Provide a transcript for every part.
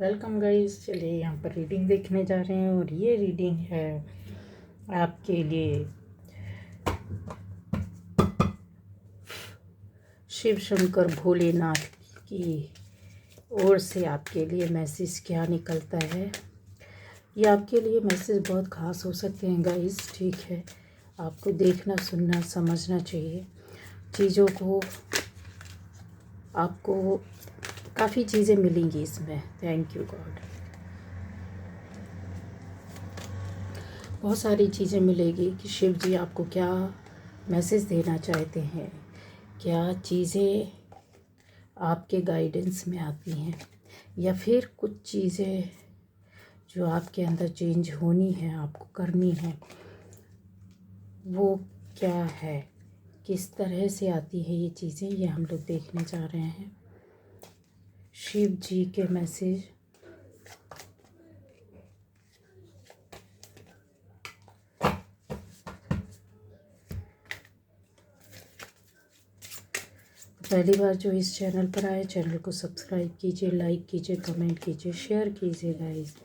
Welcome guys. चलिए यहाँ पर रीडिंग देखने जा रहे हैं और ये रीडिंग है आपके लिए। शिव शंकर भोलेनाथ की ओर से आपके लिए मैसेज क्या निकलता है। ये आपके लिए मैसेज बहुत ख़ास हो सकते हैं गाइस, ठीक है। आपको देखना, सुनना, समझना चाहिए चीज़ों को। आपको काफ़ी चीज़ें मिलेंगी इसमें। Thank you God. बहुत सारी चीज़ें मिलेगी कि शिव जी आपको क्या मैसेज देना चाहते हैं, क्या चीज़ें आपके गाइडेंस में आती हैं, या फिर कुछ चीज़ें जो आपके अंदर चेंज होनी है, आपको करनी है, वो क्या है, किस तरह से आती है ये चीज़ें, ये हम लोग देखने जा रहे हैं। शिव जी के मैसेज। पहली बार जो इस चैनल पर आए, चैनल को सब्सक्राइब कीजिए, लाइक कीजिए, कमेंट कीजिए, शेयर कीजिए गाइस।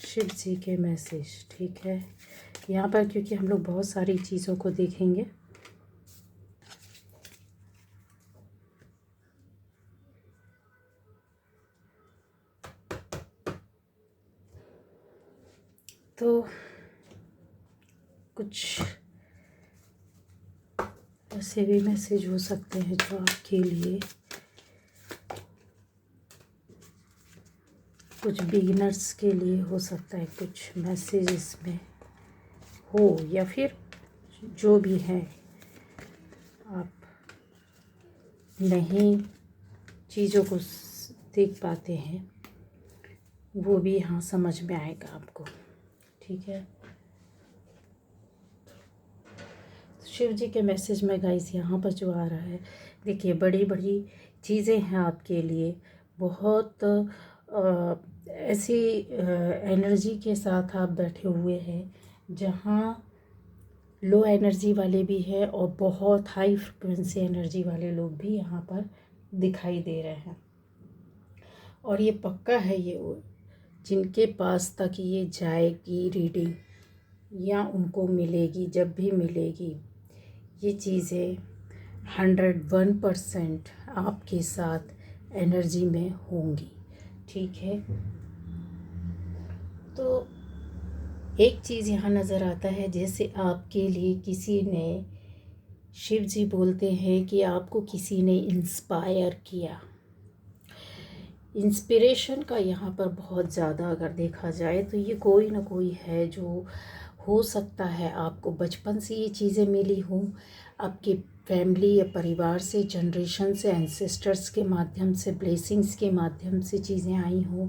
शिव जी के मैसेज, ठीक है। यहाँ पर क्योंकि हम लोग बहुत सारी चीज़ों को देखेंगे, तो कुछ ऐसे भी मैसेज हो सकते हैं जो आपके लिए, कुछ बिगिनर्स के लिए हो सकता है, कुछ मैसेज इसमें हो, या फिर जो भी है आप नहीं चीज़ों को देख पाते हैं, वो भी यहाँ समझ में आएगा आपको, ठीक है। शिव जी के मैसेज में गाइस यहाँ पर जो आ रहा है, देखिए बड़ी बड़ी चीज़ें हैं आपके लिए। बहुत ऐसी एनर्जी के साथ आप बैठे हुए हैं जहाँ लो एनर्जी वाले भी हैं और बहुत हाई फ्रिक्वेंसी एनर्जी वाले लोग भी यहाँ पर दिखाई दे रहे हैं। और ये पक्का है, ये जिनके पास तक ये जाएगी रीडिंग या उनको मिलेगी, जब भी मिलेगी, ये चीज़ें 101% आपके साथ एनर्जी में होंगी, ठीक है। तो एक चीज़ यहाँ नज़र आता है, जैसे आपके लिए किसी ने, शिव जी बोलते हैं कि आपको किसी ने इंस्पायर किया। इंस्पिरेशन का यहाँ पर बहुत ज़्यादा अगर देखा जाए तो ये कोई ना कोई है जो हो सकता है आपको बचपन से ये चीज़ें मिली हों, आपके फैमिली या परिवार से, जनरेशन से, एंसेस्टर्स के माध्यम से, ब्लेसिंग्स के माध्यम से चीज़ें आई हों,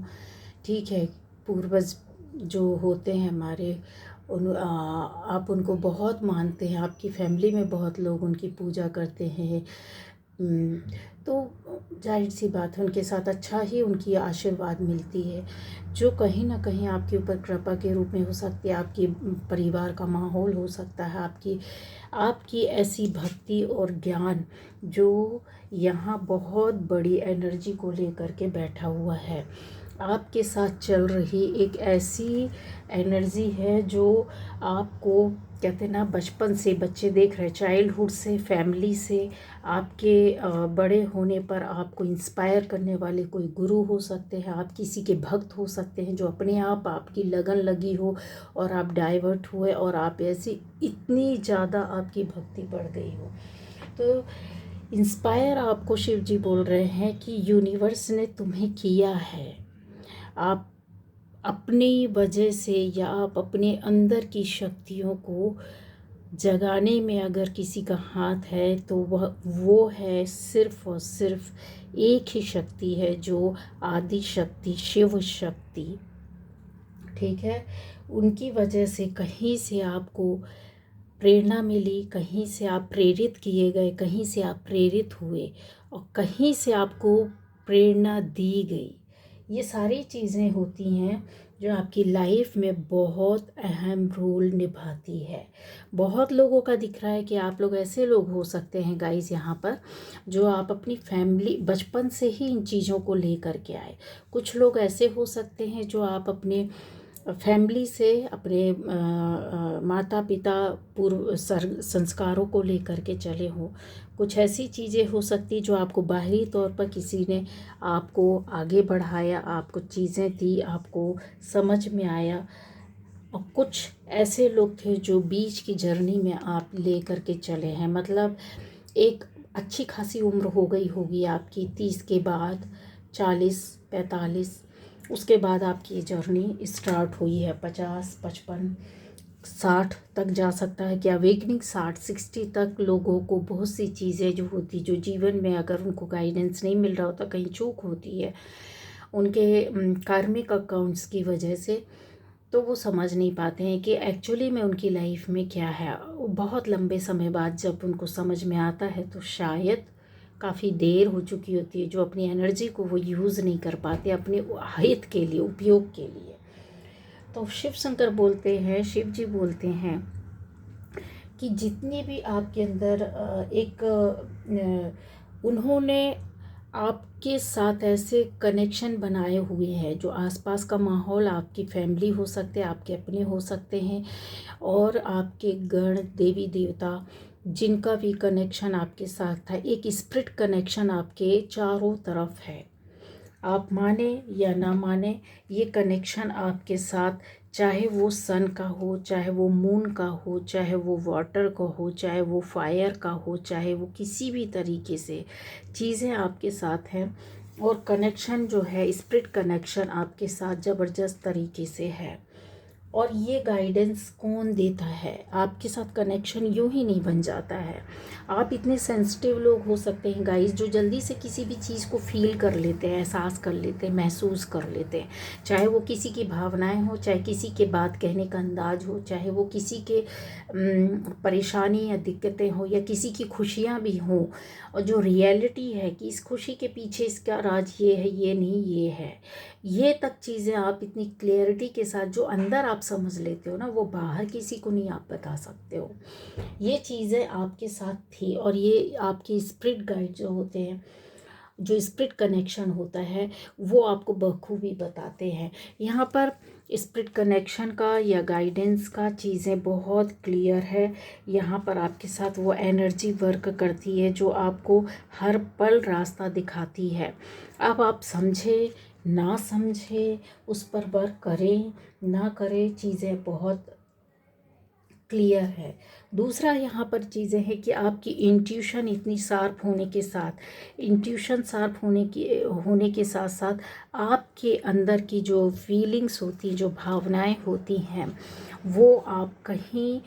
ठीक है। पूर्वज जो होते हैं हमारे, आप उनको बहुत मानते हैं, आपकी फैमिली में बहुत लोग उनकी पूजा करते हैं, तो जाहिर सी बात है उनके साथ अच्छा ही उनकी आशीर्वाद मिलती है, जो कहीं ना कहीं आपके ऊपर कृपा के रूप में हो सकती है, आपके परिवार का माहौल हो सकता है, आपकी ऐसी भक्ति और ज्ञान जो यहाँ बहुत बड़ी एनर्जी को लेकर के बैठा हुआ है। आपके साथ चल रही एक ऐसी एनर्जी है जो आपको, कहते हैं ना, बचपन से बच्चे देख रहे, चाइल्डहुड से, फैमिली से, आपके बड़े होने पर आपको इंस्पायर करने वाले कोई गुरु हो सकते हैं, आप किसी के भक्त हो सकते हैं, जो अपने आप आपकी लगन लगी हो और आप डाइवर्ट हुए और आप ऐसी इतनी ज़्यादा आपकी भक्ति बढ़ गई हो। तो इंस्पायर आपको शिव जी बोल रहे हैं कि यूनिवर्स ने तुम्हें किया है। आप अपनी वजह से या आप अपने अंदर की शक्तियों को जगाने में अगर किसी का हाथ है तो वो है सिर्फ और सिर्फ एक ही शक्ति है, जो आदि शक्ति, शिव शक्ति, ठीक है। उनकी वजह से कहीं से आपको प्रेरणा मिली, कहीं से आप प्रेरित किए गए, कहीं से आप प्रेरित हुए और कहीं से आपको प्रेरणा दी गई। ये सारी चीज़ें होती हैं जो आपकी लाइफ में बहुत अहम रोल निभाती है। बहुत लोगों का दिख रहा है कि आप लोग ऐसे लोग हो सकते हैं गाइस यहाँ पर, जो आप अपनी फैमिली बचपन से ही इन चीज़ों को लेकर के आए। कुछ लोग ऐसे हो सकते हैं जो आप अपने फैमिली से, अपने माता पिता पूर्व संस्कारों को लेकर के चले हों। कुछ ऐसी चीज़ें हो सकती जो आपको बाहरी तौर पर किसी ने आपको आगे बढ़ाया, आपको चीज़ें दी, आपको समझ में आया। और कुछ ऐसे लोग थे जो बीच की जर्नी में आप ले कर के चले हैं। मतलब एक अच्छी खासी उम्र हो गई होगी आपकी 30 के बाद, 40, 45, उसके बाद आपकी ये जर्नी स्टार्ट हुई है। 50, 55, 60 तक जा सकता है कि अवेकनिंग 60 तक लोगों को बहुत सी चीज़ें जो होती, जो जीवन में अगर उनको गाइडेंस नहीं मिल रहा होता, कहीं चूक होती है उनके कार्मिक अकाउंट्स की वजह से, तो वो समझ नहीं पाते हैं कि एक्चुअली में उनकी लाइफ में क्या है। वो बहुत लंबे समय बाद जब उनको समझ में आता है तो शायद काफ़ी देर हो चुकी होती है, जो अपनी एनर्जी को वो यूज़ नहीं कर पाते अपने हित के लिए, उपयोग के लिए। तो शिव शंकर बोलते हैं, शिव जी बोलते हैं कि जितनी भी आपके अंदर उन्होंने आपके साथ ऐसे कनेक्शन बनाए हुए हैं, जो आसपास का माहौल, आपकी फैमिली हो सकते हैं, आपके अपने हो सकते हैं, और आपके गण देवी देवता जिनका भी कनेक्शन आपके साथ था, एक स्पिरिट कनेक्शन आपके चारों तरफ है। आप माने या ना माने, ये कनेक्शन आपके साथ, चाहे वो सन का हो, चाहे वो मून का हो, चाहे वो वाटर का हो, चाहे वो फायर का हो, चाहे वो किसी भी तरीके से चीज़ें आपके साथ हैं। और कनेक्शन जो है, स्पिरिट कनेक्शन आपके साथ ज़बरदस्त तरीके से है। और ये गाइडेंस कौन देता है? आपके साथ कनेक्शन यूं ही नहीं बन जाता है। आप इतने सेंसिटिव लोग हो सकते हैं गाइस, जो जल्दी से किसी भी चीज़ को फील कर लेते हैं, एहसास कर लेते हैं, महसूस कर लेते हैं। चाहे वो किसी की भावनाएं हो, चाहे किसी के बात कहने का अंदाज हो, चाहे वो किसी के परेशानी या दिक्कतें हो, या किसी की खुशियाँ भी हों। और जो रियलिटी है कि इस खुशी के पीछे इसका राज ये है, ये नहीं ये है, ये तक चीज़ें आप इतनी क्लियरिटी के साथ जो अंदर आप समझ लेते हो ना, वो बाहर किसी को नहीं आप बता सकते हो। ये चीज़ें आपके साथ थी, और ये आपके स्पिरिट गाइड जो होते हैं, जो स्पिरिट कनेक्शन होता है, वो आपको बखूबी बताते हैं। यहाँ पर स्पिरिट कनेक्शन का या गाइडेंस का चीज़ें बहुत क्लियर है। यहाँ पर आपके साथ वो एनर्जी वर्क करती है जो आपको हर पल रास्ता दिखाती है। अब आप समझे ना समझे, उस पर वर्क करें ना करें, चीज़ें बहुत क्लियर है। दूसरा यहाँ पर चीज़ें हैं कि आपकी इंट्यूशन इतनी शार्प होने के साथ, इंट्यूशन शार्प होने के साथ साथ आपके अंदर की जो फीलिंग्स होती, जो भावनाएं होती हैं, वो आप कहीं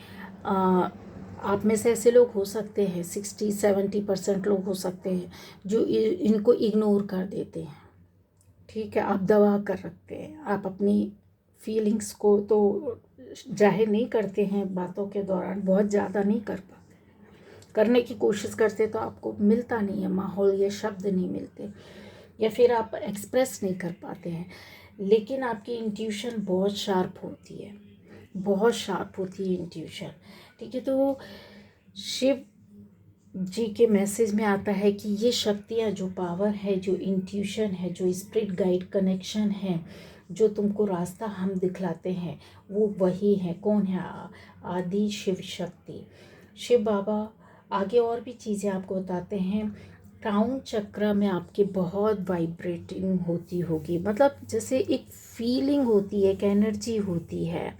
आप में से ऐसे लोग हो सकते हैं, 60-70% लोग हो सकते हैं जो इनको इग्नोर कर देते हैं। ठीक है, आप दबा कर रखते हैं, आप अपनी फीलिंग्स को तो जाहिर नहीं करते हैं बातों के दौरान, बहुत ज़्यादा नहीं कर पाते, करने की कोशिश करते तो आपको मिलता नहीं है माहौल, या शब्द नहीं मिलते, या फिर आप एक्सप्रेस नहीं कर पाते हैं। लेकिन आपकी इंट्यूशन बहुत शार्प होती है, बहुत शार्प होती है इंट्यूशन। ठीक है, तो शिव जी के मैसेज में आता है कि ये शक्तियाँ, जो पावर है, जो इंट्यूशन है, जो स्पिरिट गाइड कनेक्शन है, जो तुमको रास्ता हम दिखलाते हैं, वो वही है। कौन है? आदि शिव शक्ति, शिव बाबा। आगे और भी चीज़ें आपको बताते हैं। क्राउन चक्र में आपके बहुत वाइब्रेटिंग होती होगी, मतलब जैसे एक फीलिंग होती है, एक एनर्जी होती है,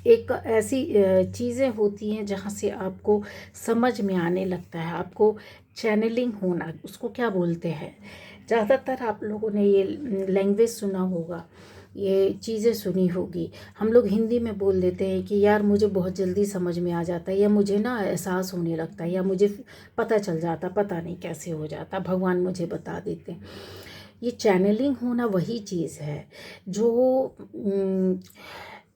एक ऐसी चीज़ें होती हैं जहाँ से आपको समझ में आने लगता है, आपको चैनलिंग होना, उसको क्या बोलते हैं। ज़्यादातर आप लोगों ने ये लैंग्वेज सुना होगा, ये चीज़ें सुनी होगी। हम लोग हिंदी में बोल देते हैं कि यार मुझे बहुत जल्दी समझ में आ जाता है, या मुझे ना एहसास होने लगता है, या मुझे पता चल जाता, पता नहीं कैसे हो जाता, भगवान मुझे बता देते हैं। ये चैनलिंग होना वही चीज़ है जो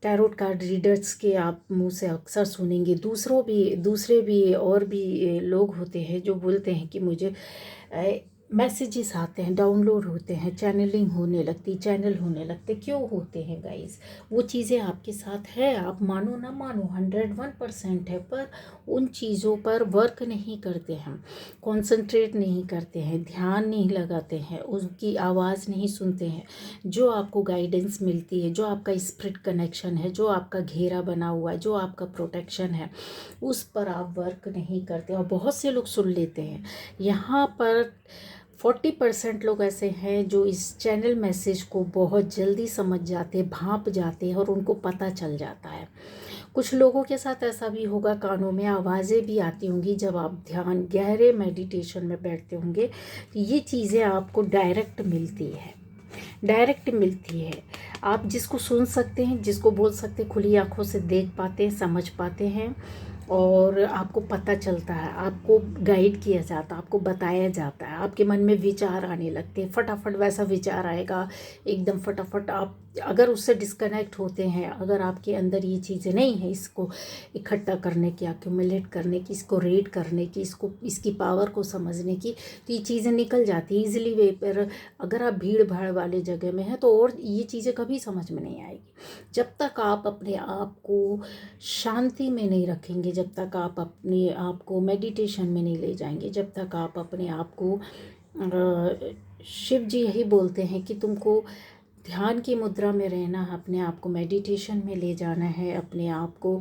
टैरोट कार्ड रीडर्स के आप मुंह से अक्सर सुनेंगे। दूसरे भी और भी लोग होते हैं जो बोलते हैं कि मुझे मैसेजेस आते हैं, डाउनलोड होते हैं, चैनलिंग होने लगती, चैनल होने लगते। क्यों होते हैं गाइस? वो चीज़ें आपके साथ है, आप मानो ना मानो 101% है, पर उन चीज़ों पर वर्क नहीं करते हम, कंसंट्रेट नहीं करते हैं, ध्यान नहीं लगाते हैं, उसकी आवाज़ नहीं सुनते हैं। जो आपको गाइडेंस मिलती है, जो आपका स्पिरिट कनेक्शन है, जो आपका घेरा बना हुआ है, जो आपका प्रोटेक्शन है, उस पर आप वर्क नहीं करते। और बहुत से लोग सुन लेते हैं। यहाँ पर 40% लोग ऐसे हैं जो इस चैनल मैसेज को बहुत जल्दी समझ जाते, भांप जाते हैं और उनको पता चल जाता है। कुछ लोगों के साथ ऐसा भी होगा, कानों में आवाज़ें भी आती होंगी जब आप ध्यान गहरे मेडिटेशन में बैठते होंगे, तो ये चीज़ें आपको डायरेक्ट मिलती है, डायरेक्ट मिलती है। आप जिसको सुन सकते हैं, जिसको बोल सकते हैं, खुली आंखों से देख पाते हैं, समझ पाते हैं, और आपको पता चलता है, आपको गाइड किया जाता है, आपको बताया जाता है, आपके मन में विचार आने लगते हैं, फटाफट वैसा विचार आएगा एकदम फटाफट। आप अगर उससे डिस्कनेक्ट होते हैं, अगर आपके अंदर ये चीज़ें नहीं है इसको इकट्ठा करने की, एक्यूमुलेट करने की, इसको रीड करने की, इसको इसकी पावर को समझने की, तो ये चीज़ें निकल जाती हैं ईजिली वे पर। अगर आप भीड़ भाड़ वाले जगह में हैं तो और ये चीज़ें कभी समझ में नहीं आएगी। जब तक आप अपने आप को शांति में नहीं रखेंगे, जब तक आप अपने आप को मेडिटेशन में नहीं ले जाएंगे, जब तक आप अपने आप को शिव जी यही बोलते हैं कि तुमको ध्यान की मुद्रा में रहना है, अपने आप को मेडिटेशन में ले जाना है, अपने आप को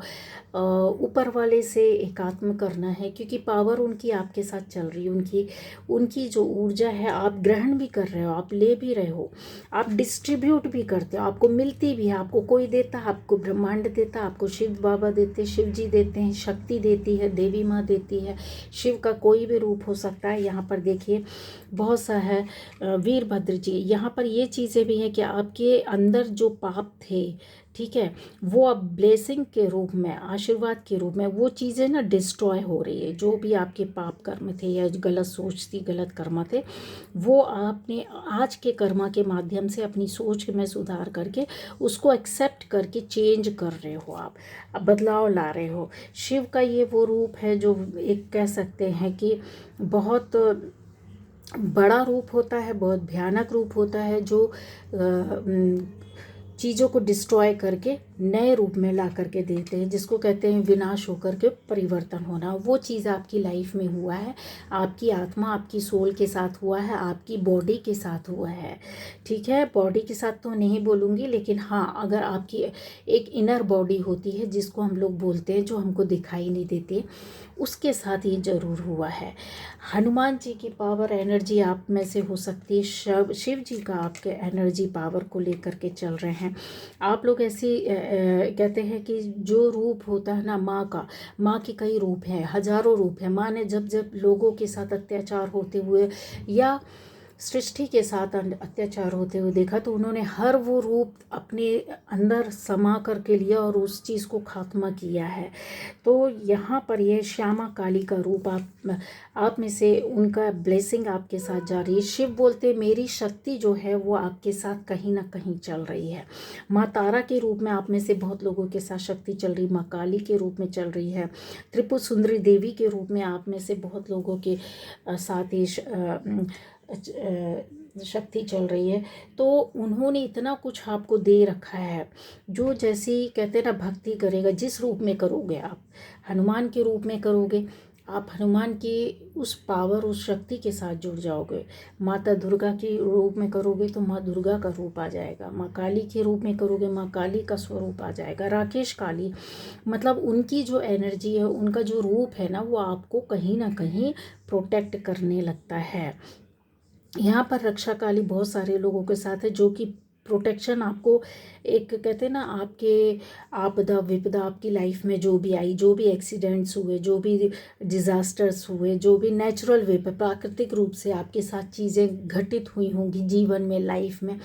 ऊपर वाले से एकात्म करना है, क्योंकि पावर उनकी आपके साथ चल रही है। उनकी उनकी जो ऊर्जा है आप ग्रहण भी कर रहे हो, आप ले भी रहे हो, आप डिस्ट्रीब्यूट भी करते हो, आपको मिलती भी है। आपको कोई देता है, आपको ब्रह्मांड देता है, आपको शिव बाबा देते हैं, शिव जी देते हैं, शक्ति देती है, देवी माँ देती है। शिव का कोई भी रूप हो सकता है। यहाँ पर देखिए बहुत सा है, वीरभद्र जी। यहाँ पर ये चीज़ें भी हैं कि आपके अंदर जो पाप थे, ठीक है, वो अब ब्लेसिंग के रूप में, आशीर्वाद के रूप में वो चीज़ें ना डिस्ट्रॉय हो रही है। जो भी आपके पाप कर्म थे या गलत सोच थी, गलत कर्म थे, वो आपने आज के कर्मा के माध्यम से अपनी सोच में सुधार करके उसको एक्सेप्ट करके चेंज कर रहे हो, आप अब बदलाव ला रहे हो। शिव का ये वो रूप है जो एक कह सकते हैं कि बहुत बड़ा रूप होता है, बहुत भयानक रूप होता है, जो चीज़ों को डिस्ट्रॉय करके नए रूप में ला करके देते हैं, जिसको कहते हैं विनाश होकर के परिवर्तन होना। वो चीज़ आपकी लाइफ में हुआ है, आपकी आत्मा, आपकी सोल के साथ हुआ है, आपकी बॉडी के साथ हुआ है, ठीक है। बॉडी के साथ तो नहीं बोलूँगी, लेकिन हाँ, अगर आपकी एक इनर बॉडी होती है जिसको हम लोग बोलते हैं, जो हमको दिखाई नहीं देती, उसके साथ ये ज़रूर हुआ है। हनुमान जी की पावर एनर्जी आप में से हो सकती है, शिव जी का आपके एनर्जी पावर को लेकर के चल रहे हैं। आप लोग ऐसी कहते हैं कि जो रूप होता है ना माँ का, माँ के कई रूप हैं, हजारों रूप हैं। माँ ने जब जब लोगों के साथ अत्याचार होते हुए या सृष्टि के साथ अत्याचार होते हुए देखा, तो उन्होंने हर वो रूप अपने अंदर समा करके लिया और उस चीज़ को खात्मा किया है। तो यहाँ पर ये श्यामा काली का रूप आप में से उनका ब्लेसिंग आपके साथ जा रही है। शिव बोलते मेरी शक्ति जो है वो आपके साथ कहीं ना कहीं चल रही है। माँ तारा के रूप में आप में से बहुत लोगों के साथ शक्ति चल रही, माँ काली के रूप में चल रही है, त्रिपुर सुंदरी देवी के रूप में आप में से बहुत लोगों के साथ ही शक्ति चल रही है। तो उन्होंने इतना कुछ आपको दे रखा है, जो जैसी कहते हैं ना भक्ति करेगा, जिस रूप में करोगे आप, हनुमान के रूप में करोगे, आप हनुमान की उस पावर, उस शक्ति के साथ जुड़ जाओगे। माता दुर्गा के रूप में करोगे तो माँ दुर्गा का रूप आ जाएगा, माँ काली के रूप में करोगे माँ काली का स्वरूप आ जाएगा, राकेश काली, मतलब उनकी जो एनर्जी है, उनका जो रूप है ना, वो आपको कहीं ना कहीं प्रोटेक्ट करने लगता है। यहाँ पर रक्षा काली बहुत सारे लोगों के साथ है, जो कि प्रोटेक्शन आपको, एक कहते हैं ना, आपके आपदा विपदा आपकी लाइफ में जो भी आई, जो भी एक्सीडेंट्स हुए, जो भी डिज़ास्टर्स हुए, जो भी नेचुरल वे पर प्राकृतिक रूप से आपके साथ चीज़ें घटित हुई होंगी जीवन में, लाइफ में,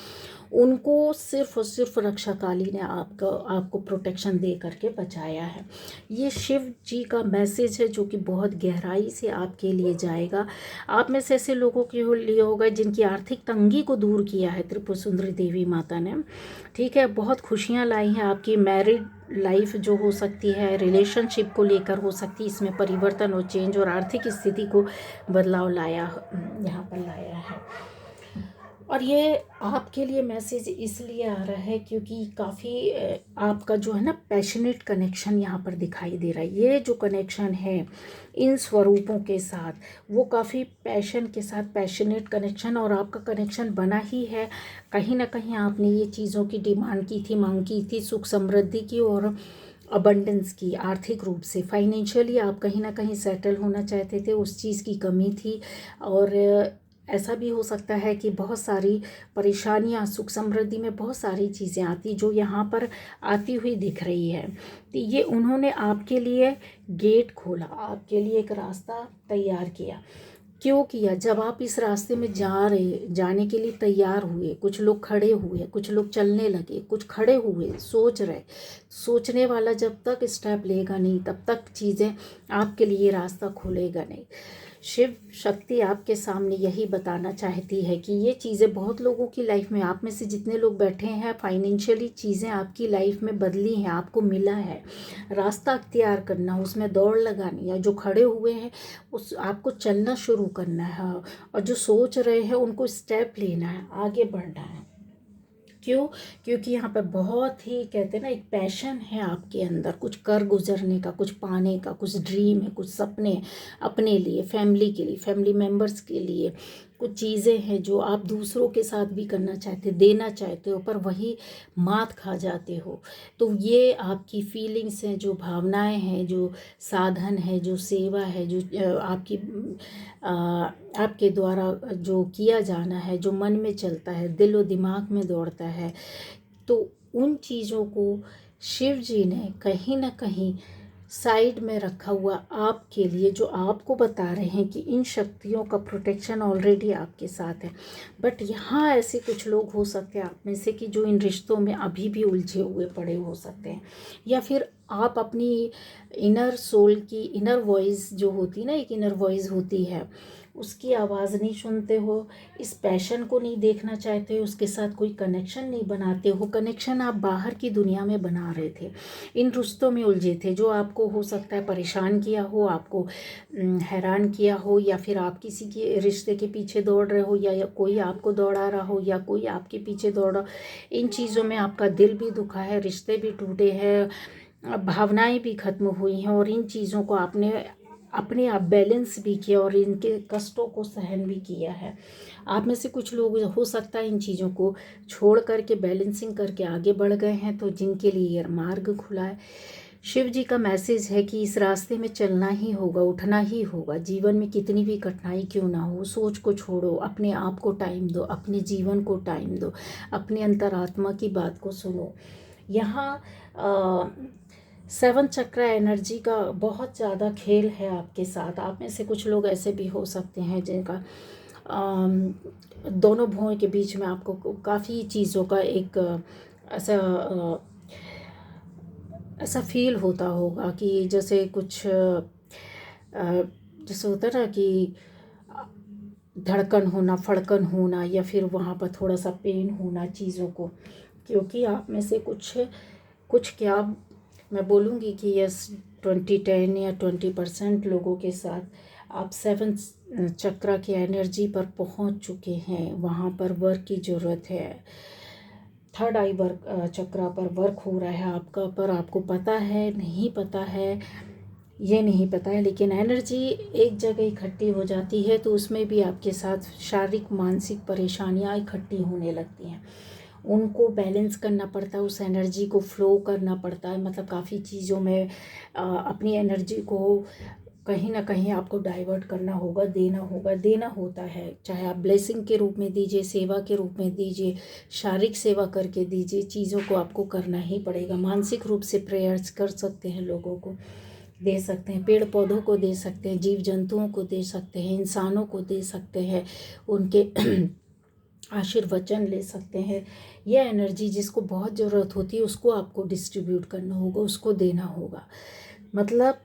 उनको सिर्फ और सिर्फ रक्षा काली ने आपको प्रोटेक्शन दे करके बचाया है। ये शिव जी का मैसेज है जो कि बहुत गहराई से आपके लिए जाएगा। आप में से ऐसे लोगों के लिए होगा जिनकी आर्थिक तंगी को दूर किया है त्रिपुर सुंदरी देवी माता ने, ठीक है। बहुत खुशियाँ लाई हैं, आपकी मैरिड लाइफ जो हो सकती है, रिलेशनशिप को लेकर हो सकती है, इसमें परिवर्तन और चेंज और आर्थिक स्थिति को बदलाव लाया, यहाँ पर लाया है। और ये आपके लिए मैसेज इसलिए आ रहा है क्योंकि काफ़ी आपका जो है ना पैशनेट कनेक्शन यहाँ पर दिखाई दे रहा है। ये जो कनेक्शन है इन स्वरूपों के साथ, वो काफ़ी पैशन के साथ पैशनेट कनेक्शन, और आपका कनेक्शन बना ही है। कहीं ना कहीं आपने ये चीज़ों की डिमांड की थी, मांग की थी, सुख समृद्धि की और अबंडेंस की। आर्थिक रूप से फाइनेंशियली आप कहीं ना कहीं सेटल होना चाहते थे, उस चीज़ की कमी थी। और ऐसा भी हो सकता है कि बहुत सारी परेशानियां, सुख समृद्धि में बहुत सारी चीज़ें आती जो यहाँ पर आती हुई दिख रही है। तो ये उन्होंने आपके लिए गेट खोला, आपके लिए एक रास्ता तैयार किया। क्यों किया? जब आप इस रास्ते में जाने के लिए तैयार हुए, कुछ लोग खड़े हुए, कुछ लोग चलने लगे, कुछ खड़े हुए, सोच रहे। सोचने वाला जब तक स्टेप लेगा नहीं तब तक चीज़ें आपके लिए रास्ता खुलेगा नहीं। शिव शक्ति आपके सामने यही बताना चाहती है कि ये चीज़ें बहुत लोगों की लाइफ में, आप में से जितने लोग बैठे हैं, फाइनेंशियली चीज़ें आपकी लाइफ में बदली हैं, आपको मिला है। रास्ता अख्तियार करना, उसमें दौड़ लगानी है। जो खड़े हुए हैं उस आपको चलना शुरू करना है, और जो सोच रहे हैं उनको स्टेप लेना है, आगे बढ़ना है। क्यों? क्योंकि यहाँ पर बहुत ही कहते हैं ना, एक पैशन है आपके अंदर, कुछ कर गुजरने का, कुछ पाने का, कुछ ड्रीम है, कुछ सपने अपने लिए, फैमिली के लिए, फैमिली मेम्बर्स के लिए। कुछ चीज़ें हैं जो आप दूसरों के साथ भी करना चाहते, देना चाहते हो, पर वही मात खा जाते हो। तो ये आपकी फीलिंग्स हैं, जो भावनाएं हैं, जो साधन है, जो सेवा है, जो आपके द्वारा जो किया जाना है, जो मन में चलता है, दिल और दिमाग में दौड़ता है, तो उन चीज़ों को शिव जी ने कहीं ना कहीं साइड में रखा हुआ आपके लिए, जो आपको बता रहे हैं कि इन शक्तियों का प्रोटेक्शन ऑलरेडी आपके साथ है। बट यहाँ ऐसे कुछ लोग हो सकते हैं आप में से कि जो इन रिश्तों में अभी भी उलझे हुए पड़े हो सकते हैं, या फिर आप अपनी इनर सोल की इनर वॉइस जो होती है ना, एक इनर वॉइस होती है, उसकी आवाज़ नहीं सुनते हो, इस पैशन को नहीं देखना चाहते हो, उसके साथ कोई कनेक्शन नहीं बनाते हो। कनेक्शन आप बाहर की दुनिया में बना रहे थे, इन रिश्तों में उलझे थे, जो आपको हो सकता है परेशान किया हो, आपको हैरान किया हो, या फिर आप किसी के रिश्ते के पीछे दौड़ रहे हो, या कोई आपको दौड़ा रहा हो, या कोई आपके पीछे दौड़ा। इन चीज़ों में आपका दिल भी दुखा है, रिश्ते भी टूटे हैं, भावनाएं भी खत्म हुई हैं, और इन चीज़ों को आपने अपने आप बैलेंस भी किया और इनके कष्टों को सहन भी किया है। आप में से कुछ लोग हो सकता है इन चीज़ों को छोड़ करके बैलेंसिंग करके आगे बढ़ गए हैं, तो जिनके लिए ये मार्ग खुला है। शिव जी का मैसेज है कि इस रास्ते में चलना ही होगा, उठना ही होगा। जीवन में कितनी भी कठिनाई क्यों ना हो, सोच को छोड़ो, अपने आप को टाइम दो, अपने जीवन को टाइम दो, अपने अंतरात्मा की बात को सुनो। यहाँ 7 चक्र एनर्जी का बहुत ज़्यादा खेल है आपके साथ। आप में से कुछ लोग ऐसे भी हो सकते हैं जिनका दोनों भुवों के बीच में आपको काफ़ी चीज़ों का एक ऐसा फील होता होगा कि जैसे कुछ जैसे होता है ना कि धड़कन होना, फड़कन होना, या फिर वहाँ पर थोड़ा सा पेन होना चीज़ों को। क्योंकि आप में से कुछ क्या मैं बोलूँगी कि यस 20-10 या 20% लोगों के साथ आप 7 चक्र की एनर्जी पर पहुँच चुके हैं। वहाँ पर वर्क की ज़रूरत है। 3rd आई वर्क चक्र पर वर्क हो रहा है आपका, पर आपको पता है नहीं पता है, ये नहीं पता है, लेकिन एनर्जी एक जगह इकट्ठी हो जाती है तो उसमें भी आपके साथ शारीरिक मानसिक परेशानियाँ इकट्ठी होने लगती हैं। उनको बैलेंस करना पड़ता है, उस एनर्जी को फ्लो करना पड़ता है। मतलब काफ़ी चीज़ों में अपनी एनर्जी को कहीं ना कहीं आपको डाइवर्ट करना होगा, देना होता है। चाहे आप ब्लेसिंग के रूप में दीजिए, सेवा के रूप में दीजिए, शारीरिक सेवा करके दीजिए, चीज़ों को आपको करना ही पड़ेगा। मानसिक रूप से प्रेयर्स कर सकते हैं, लोगों को दे सकते हैं, पेड़ पौधों को दे सकते हैं, जीव जंतुओं को दे सकते हैं, इंसानों को दे सकते हैं, उनके आशीर्वचन ले सकते हैं। यह एनर्जी जिसको बहुत ज़रूरत होती है उसको आपको डिस्ट्रीब्यूट करना होगा, उसको देना होगा। मतलब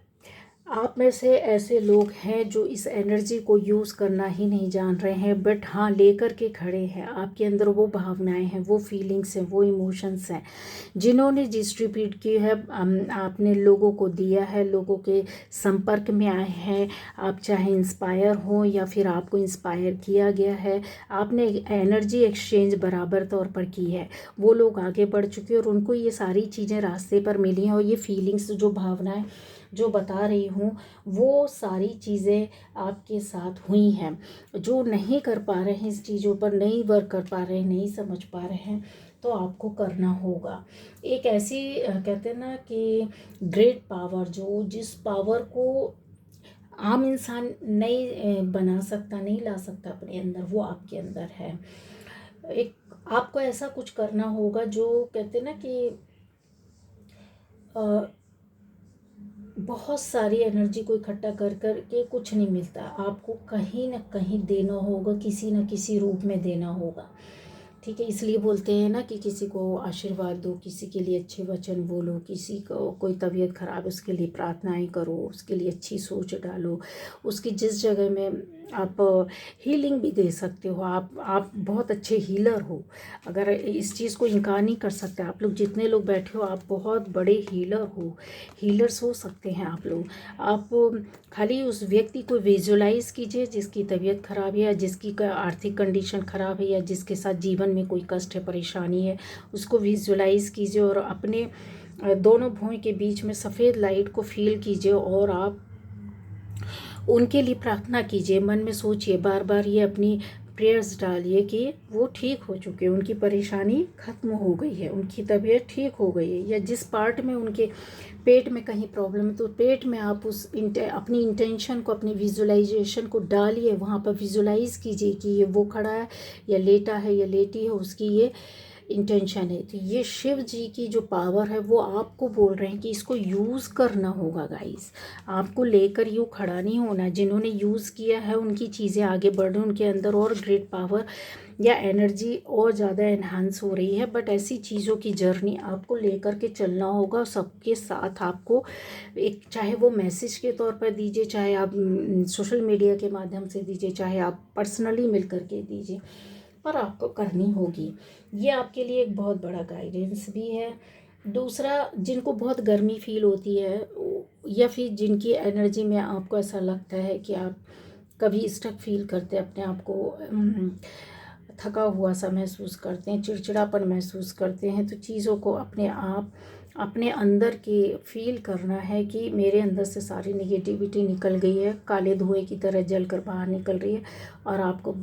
आप में से ऐसे लोग हैं जो इस एनर्जी को यूज़ करना ही नहीं जान रहे हैं, बट हाँ लेकर के खड़े हैं। आपके अंदर वो भावनाएं हैं, वो फीलिंग्स हैं, वो इमोशंस हैं जिन्होंने डिस्ट्रीब्यूट की है। आपने लोगों को दिया है, लोगों के संपर्क में आए हैं। आप चाहे इंस्पायर हो या फिर आपको इंस्पायर किया गया है, आपने एनर्जी एक्सचेंज बराबर तौर पर की है। वो लोग आगे बढ़ चुके हैं और उनको ये सारी चीज़ें रास्ते पर मिली हैं। और ये फीलिंग्स, जो भावनाएं जो बता रही हूँ, वो सारी चीज़ें आपके साथ हुई हैं। जो नहीं कर पा रहे हैं, इस चीज़ों पर नहीं वर्क कर पा रहे हैं, नहीं समझ पा रहे हैं, तो आपको करना होगा। एक ऐसी कहते हैं ना कि ग्रेट पावर, जो जिस पावर को आम इंसान नहीं बना सकता, नहीं ला सकता अपने अंदर, वो आपके अंदर है। एक आपको ऐसा कुछ करना होगा जो कहते हैं ना कि बहुत सारी एनर्जी को इकट्ठा कर कर के कुछ नहीं मिलता। आपको कहीं ना कहीं देना होगा, किसी न किसी रूप में देना होगा। ठीक है, इसलिए बोलते हैं ना कि किसी को आशीर्वाद दो, किसी के लिए अच्छे वचन बोलो, किसी को कोई तबीयत खराब है उसके लिए प्रार्थनाएं करो, उसके लिए अच्छी सोच डालो। उसकी जिस जगह में आप हीलिंग भी दे सकते हो। आप बहुत अच्छे हीलर हो। अगर इस चीज़ को इनकार नहीं कर सकते, आप लोग जितने लोग बैठे हो आप बहुत बड़े हीलर हो, हीलर्स हो सकते हैं आप लोग। आप खाली उस व्यक्ति को विजुलाइज कीजिए जिसकी तबीयत खराब है, या जिसकी आर्थिक कंडीशन खराब है, या जिसके साथ जीवन में कोई कष्ट है, परेशानी है, उसको विजुलाइज कीजिए और अपने दोनों भुओं के बीच में सफ़ेद लाइट को फील कीजिए और आप उनके लिए प्रार्थना कीजिए। मन में सोचिए, बार बार ये अपनी प्रेयर्स डालिए कि वो ठीक हो चुके हैं, उनकी परेशानी ख़त्म हो गई है, उनकी तबीयत ठीक हो गई है। या जिस पार्ट में उनके पेट में कहीं प्रॉब्लम है, तो पेट में आप अपनी इंटेंशन को, अपनी विजुलाइजेशन को डालिए, वहाँ पर विजुलाइज कीजिए कि ये वो खड़ा है या लेटा है या लेटी है, उसकी ये इंटेंशन है। तो ये शिव जी की जो पावर है वो आपको बोल रहे हैं कि इसको यूज़ करना होगा गाइस। आपको लेकर यूँ खड़ा नहीं होना। जिन्होंने यूज़ किया है उनकी चीज़ें आगे बढ़ रही, उनके अंदर और ग्रेट पावर या एनर्जी और ज़्यादा एनहांस हो रही है। बट ऐसी चीज़ों की जर्नी आपको लेकर के चलना होगा। सबके साथ आपको एक, चाहे वो मैसेज के तौर पर दीजिए, चाहे आप सोशल मीडिया के माध्यम से दीजिए, चाहे आप पर्सनली मिल करके दीजिए, पर आपको करनी होगी। ये आपके लिए एक बहुत बड़ा गाइडेंस भी है। दूसरा, जिनको बहुत गर्मी फील होती है या फिर जिनकी एनर्जी में आपको ऐसा लगता है कि आप कभी स्टक फील करते हैं, अपने आप को थका हुआ सा महसूस करते हैं, चिड़चिड़ापन महसूस करते हैं, तो चीज़ों को अपने आप अपने अंदर की फील करना है कि मेरे अंदर से सारी नेगेटिविटी निकल गई है, काले धुएं की तरह जल कर बाहर निकल रही है। और आपको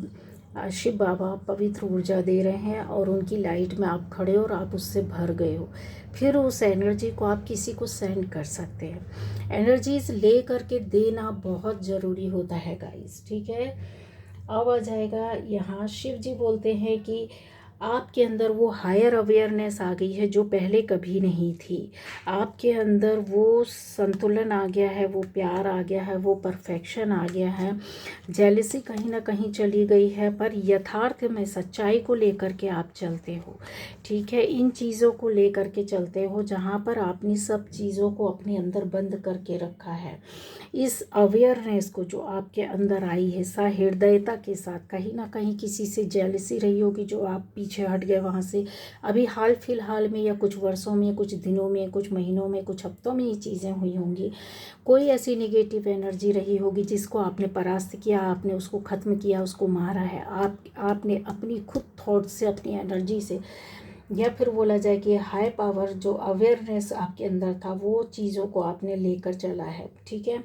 शिव बाबा पवित्र ऊर्जा दे रहे हैं और उनकी लाइट में आप खड़े हो और आप उससे भर गए हो। फिर उस एनर्जी को आप किसी को सेंड कर सकते हैं। एनर्जीज ले करके देना बहुत ज़रूरी होता है गाइस। ठीक है, अब आ जाएगा यहाँ, शिव जी बोलते हैं कि आपके अंदर वो हायर अवेयरनेस आ गई है जो पहले कभी नहीं थी। आपके अंदर वो संतुलन आ गया है, वो प्यार आ गया है, वो परफेक्शन आ गया है। जेलसी कहीं ना कहीं चली गई है, पर यथार्थ में सच्चाई को लेकर के आप चलते हो। ठीक है, इन चीज़ों को लेकर के चलते हो जहाँ पर आपने सब चीज़ों को अपने अंदर बंद करके रखा है। इस अवेयरनेस को जो आपके अंदर आई है, सहृदयता के साथ, कहीं ना कहीं किसी से जेलसी रही होगी जो आप पीछे हट गए वहाँ से। अभी हाल फिलहाल में या कुछ वर्षों में, कुछ दिनों में, कुछ महीनों में, कुछ हफ्तों में ये चीज़ें हुई होंगी। कोई ऐसी नेगेटिव एनर्जी रही होगी जिसको आपने परास्त किया, आपने उसको ख़त्म किया, उसको मारा है। आपने अपनी खुद थॉट से, अपनी एनर्जी से, या फिर बोला जाए कि हाई पावर जो अवेयरनेस आपके अंदर था, वो चीज़ों को आपने लेकर चला है। ठीक है,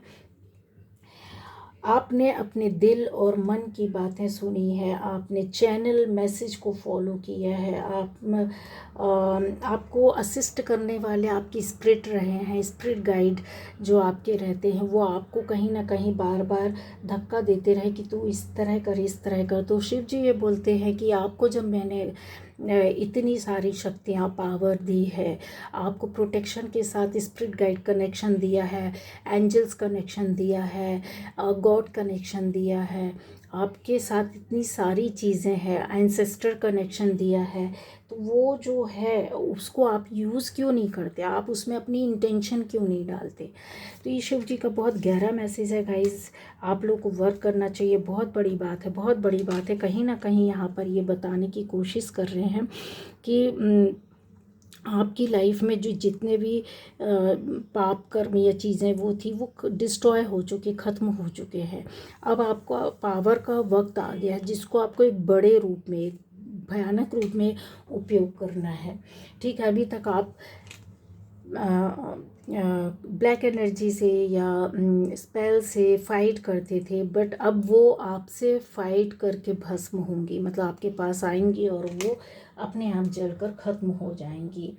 आपने अपने दिल और मन की बातें सुनी है, आपने चैनल मैसेज को फॉलो किया है। आपको असिस्ट करने वाले आपकी स्पिरिट रहे हैं, स्पिरिट गाइड जो आपके रहते हैं, वो आपको कहीं ना कहीं बार बार धक्का देते रहे कि तू इस तरह कर, इस तरह कर। तो शिव जी ये बोलते हैं कि आपको जब मैंने इतनी सारी शक्तियाँ, पावर दी है, आपको प्रोटेक्शन के साथ स्पिरिट गाइड कनेक्शन दिया है, एंजल्स कनेक्शन दिया है, गॉड कनेक्शन दिया है, आपके साथ इतनी सारी चीज़ें हैं, एंसेस्टर कनेक्शन दिया है, तो वो जो है उसको आप यूज़ क्यों नहीं करते, आप उसमें अपनी इंटेंशन क्यों नहीं डालते। तो ये शिव जी का बहुत गहरा मैसेज है गाइस, आप लोग को वर्क करना चाहिए। बहुत बड़ी बात है, बहुत बड़ी बात है। कहीं ना कहीं यहाँ पर ये बताने की कोशिश कर रहे हैं कि आपकी लाइफ में जो जितने भी पाप कर्म या चीज़ें वो थी, वो डिस्ट्रॉय हो चुके, ख़त्म हो चुके हैं। अब आपको पावर का वक्त आ गया है, जिसको आपको एक बड़े रूप में, एक भयानक रूप में उपयोग करना है। ठीक है, अभी तक आप ब्लैक एनर्जी से या स्पेल से फाइट करते थे, बट अब वो आपसे फाइट करके भस्म होंगी, मतलब आपके पास आएंगी और वो अपने आप जलकर ख़त्म हो जाएंगी।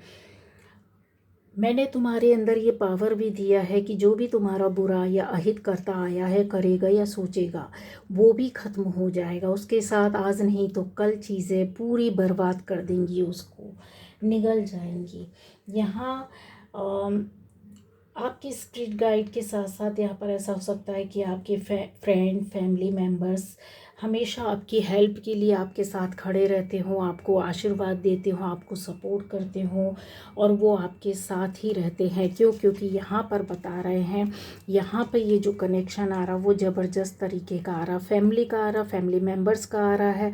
मैंने तुम्हारे अंदर ये पावर भी दिया है कि जो भी तुम्हारा बुरा या अहित करता आया है, करेगा या सोचेगा, वो भी ख़त्म हो जाएगा। उसके साथ आज नहीं तो कल चीज़ें पूरी बर्बाद कर देंगी, उसको निगल जाएंगी। यहाँ आपके स्पिरिट गाइड के साथ साथ यहाँ पर ऐसा हो सकता है कि आपके फ्रेंड, फैमिली मेम्बर्स हमेशा आपकी हेल्प के लिए आपके साथ खड़े रहते हों, आपको आशीर्वाद देते हों, आपको सपोर्ट करते हों, और वो आपके साथ ही रहते हैं। क्योंकि यहाँ पर बता रहे हैं, यहाँ पर ये जो कनेक्शन आ रहा वो ज़बरदस्त तरीके का आ रहा, फैमिली का आ रहा, फैमिली मेम्बर्स का आ रहा है,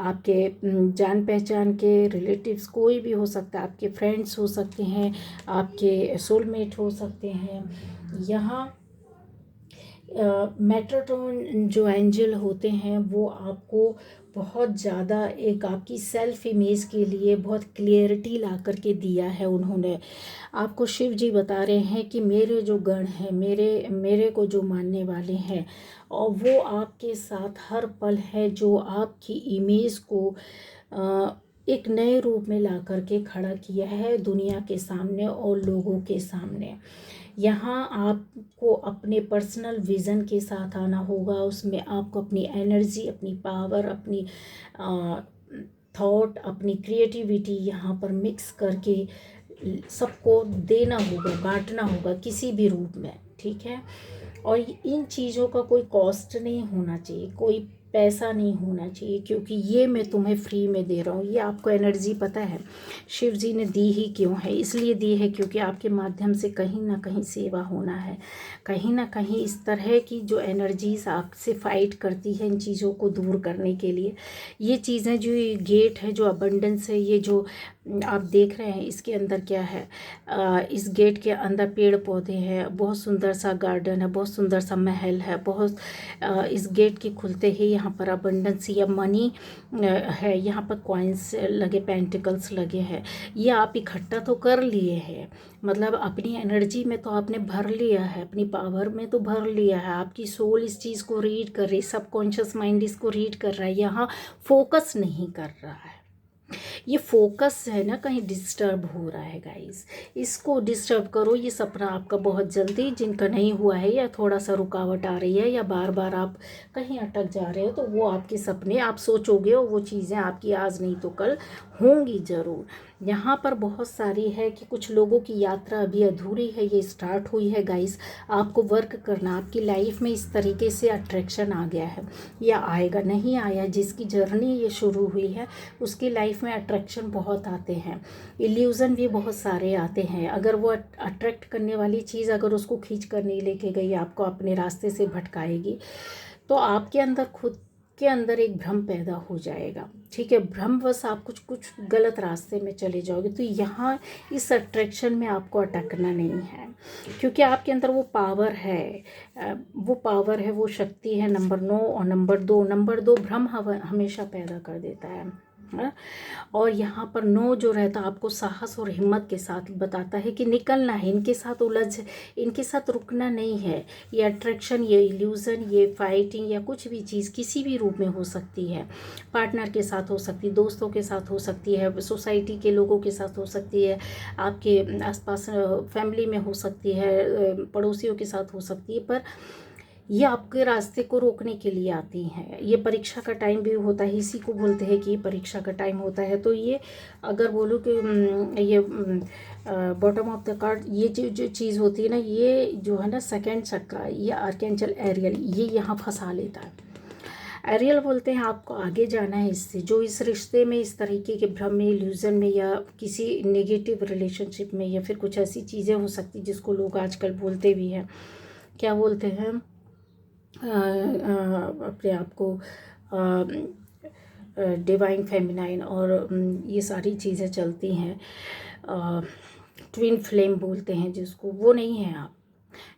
आपके जान पहचान के रिलेटिव्स कोई भी हो सकता है, आपके फ्रेंड्स हो सकते हैं, आपके सोलमेट हो सकते हैं। यहाँ मेट्रोट्रॉन जो एंजल होते हैं वो आपको बहुत ज़्यादा एक आपकी सेल्फ इमेज के लिए बहुत क्लियरिटी ला करके दिया है। उन्होंने आपको, शिव जी बता रहे हैं कि मेरे जो गण हैं, मेरे को जो मानने वाले हैं, और वो आपके साथ हर पल है, जो आपकी इमेज को एक नए रूप में ला करके खड़ा किया है दुनिया के सामने और लोगों के सामने। यहाँ आपको अपने पर्सनल विज़न के साथ आना होगा, उसमें आपको अपनी एनर्जी, अपनी पावर, अपनी थॉट, अपनी क्रिएटिविटी यहाँ पर मिक्स करके सबको देना होगा, बांटना होगा किसी भी रूप में। ठीक है, और इन चीज़ों का कोई कॉस्ट नहीं होना चाहिए, कोई पैसा नहीं होना चाहिए, क्योंकि ये मैं तुम्हें फ्री में दे रहा हूँ। ये आपको एनर्जी पता है शिव जी ने दी ही क्यों है, इसलिए दी है क्योंकि आपके माध्यम से कहीं ना कहीं सेवा होना है। कहीं ना कहीं इस तरह की जो एनर्जीज आपसे फाइट करती है इन चीज़ों को दूर करने के लिए, ये चीज़ें जो ये गेट है, जो अबंडेंस है, ये जो आप देख रहे हैं, इसके अंदर क्या है, इस गेट के अंदर पेड़ पौधे हैं, बहुत सुंदर सा गार्डन है, बहुत सुंदर सा महल है, बहुत इस गेट के खुलते ही यहाँ पर अबंडेंस या मनी है, यहाँ पर कॉइन्स लगे, पेंटिकल्स लगे हैं। ये आप इकट्ठा तो कर लिए हैं, मतलब अपनी एनर्जी में तो आपने भर लिया है, अपनी पावर में तो भर लिया है, आपकी सोल इस चीज़ को रीड कर रही, सबकॉन्शियस माइंड इसको रीड कर रहा है, यहाँ फोकस नहीं कर रहा है। ये फोकस है ना, कहीं डिस्टर्ब हो रहा है गाइस, इसको डिस्टर्ब करो। ये सपना आपका बहुत जल्दी, जिनका नहीं हुआ है या थोड़ा सा रुकावट आ रही है या बार बार आप कहीं अटक जा रहे हो, तो वो आपके सपने आप सोचोगे और वो चीज़ें आपकी आज नहीं तो कल होंगी ज़रूर। यहाँ पर बहुत सारी है कि कुछ लोगों की यात्रा अभी अधूरी है, ये स्टार्ट हुई है गाइस। आपको वर्क करना, आपकी लाइफ में इस तरीके से अट्रैक्शन आ गया है या आएगा, नहीं आया, जिसकी जर्नी ये शुरू हुई है उसकी लाइफ में अट्रैक्शन बहुत आते हैं, इल्यूज़न भी बहुत सारे आते हैं। अगर वो अट्रैक्ट करने वाली चीज़ अगर उसको खींच कर नहीं लेके गई, आपको अपने रास्ते से भटकाएगी, तो आपके अंदर खुद के अंदर एक भ्रम पैदा हो जाएगा। ठीक है, भ्रमवश आप कुछ गलत रास्ते में चले जाओगे। तो यहाँ इस अट्रैक्शन में आपको अटकना नहीं है, क्योंकि आपके अंदर वो पावर है, वो पावर है, वो शक्ति है। नंबर 9 और नंबर दो भ्रम हमेशा पैदा कर देता है। और यहाँ पर 9 जो रहता आपको साहस और हिम्मत के साथ बताता है कि निकलना है, इनके साथ इनके साथ रुकना नहीं है। ये अट्रैक्शन, ये इल्यूज़न, ये फाइटिंग या कुछ भी चीज़ किसी भी रूप में हो सकती है। पार्टनर के साथ हो सकती है, दोस्तों के साथ हो सकती है, सोसाइटी के लोगों के साथ हो सकती है, आपके आसपास फैमिली में हो सकती है, पड़ोसियों के साथ हो सकती है, पर ये आपके रास्ते को रोकने के लिए आती हैं। ये परीक्षा का टाइम भी होता है, इसी को बोलते हैं कि ये परीक्षा का टाइम होता है। तो ये अगर बोलो कि ये बॉटम ऑफ द कार्ड, ये जो चीज़ होती है ना, ये जो है ना सेकंड चक्रा, ये आर्कएंजल एरियल, ये यहाँ फंसा लेता है। एरियल बोलते हैं आपको आगे जाना है इससे, जो इस रिश्ते में इस तरीके के भ्रम में, इल्यूज़न में, या किसी नेगेटिव रिलेशनशिप में, या फिर कुछ ऐसी चीज़ें हो सकती जिसको लोग आजकल बोलते भी हैं, क्या बोलते हैं, अपने आप को डिवाइन फेमिनाइन, और ये सारी चीज़ें चलती हैं, ट्विन फ्लेम बोलते हैं जिसको, वो नहीं है आप,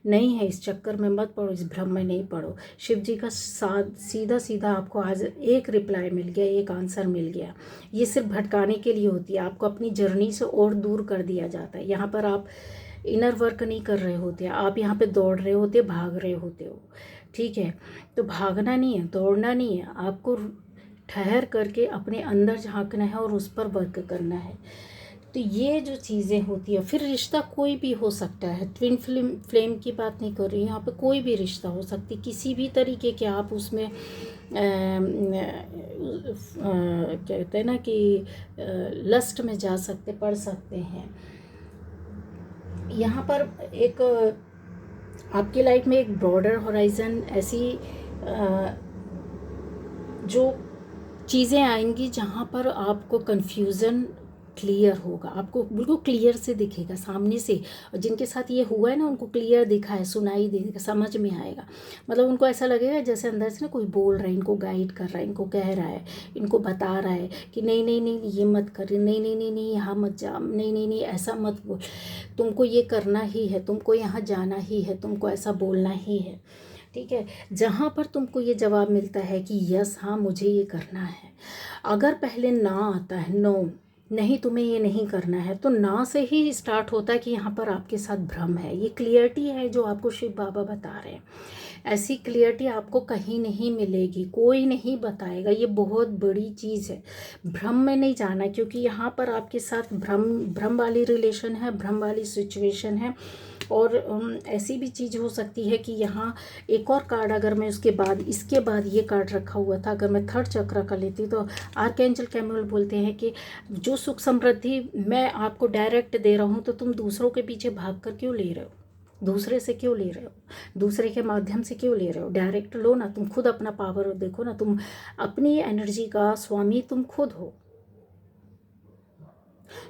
नहीं है। इस चक्कर में मत पड़ो, इस भ्रम में नहीं पड़ो। शिव जी का सीधा सीधा आपको आज एक रिप्लाई मिल गया, एक आंसर मिल गया। ये सिर्फ भटकाने के लिए होती है, आपको अपनी जर्नी से और दूर कर दिया जाता है। यहाँ पर आप इनर वर्क नहीं कर रहे होते, आप यहाँ पे दौड़ रहे होते, भाग रहे होते हो, ठीक है। तो भागना नहीं है, दौड़ना नहीं है, आपको ठहर करके अपने अंदर झांकना है और उस पर वर्क करना है। तो ये जो चीज़ें होती है, फिर रिश्ता कोई भी हो सकता है, ट्विन फ्लेम की बात नहीं कर रही, यहाँ पे कोई भी रिश्ता हो सकती, किसी भी तरीके के आप उसमें कहते हैं ना कि लस्ट में जा सकते, पढ़ सकते हैं। यहाँ पर एक आपकी लाइफ में एक ब्रॉडर होराइजन, ऐसी जो चीज़ें आएंगी जहाँ पर आपको कन्फ्यूज़न क्लियर होगा, आपको बिल्कुल क्लियर से दिखेगा सामने से, और जिनके साथ ये हुआ है ना उनको क्लियर दिखा है, सुनाई देगा, समझ में आएगा। मतलब उनको ऐसा लगेगा जैसे अंदर से ना कोई बोल रहा है, इनको गाइड कर रहा है, इनको कह रहा है, इनको बता रहा है कि नहीं नहीं नहीं ये मत कर, नहीं नहीं नहीं नहीं यहाँ मत जा, नहीं नहीं नहीं ऐसा मत बोल, तुमको ये करना ही है, तुमको यहाँ जाना ही है, तुमको ऐसा बोलना ही है, ठीक है। जहाँ पर तुमको ये जवाब मिलता है कि यस हाँ मुझे ये करना है, अगर पहले ना आता है, नो नहीं तुम्हें ये नहीं करना है, तो ना से ही स्टार्ट होता है कि यहाँ पर आपके साथ भ्रम है। ये क्लियरिटी है जो आपको शिव बाबा बता रहे हैं। ऐसी क्लियरिटी आपको कहीं नहीं मिलेगी, कोई नहीं बताएगा, ये बहुत बड़ी चीज़ है। भ्रम में नहीं जाना, क्योंकि यहाँ पर आपके साथ भ्रम वाली रिलेशन है, भ्रम वाली सिचुएशन है। और ऐसी भी चीज़ हो सकती है कि यहाँ एक और कार्ड, अगर मैं इसके बाद ये कार्ड रखा हुआ था, अगर मैं थर्ड चक्र का लेती तो आर्कएंजल कैमुएल बोलते हैं कि जो सुख समृद्धि मैं आपको डायरेक्ट दे रहा हूँ, तो तुम दूसरों के पीछे भाग कर क्यों ले रहे हो, दूसरे से क्यों ले रहे हो, दूसरे के माध्यम से क्यों ले रहे हो, डायरेक्ट लो ना। तुम खुद अपना पावर देखो ना, तुम अपनी एनर्जी का स्वामी तुम खुद हो।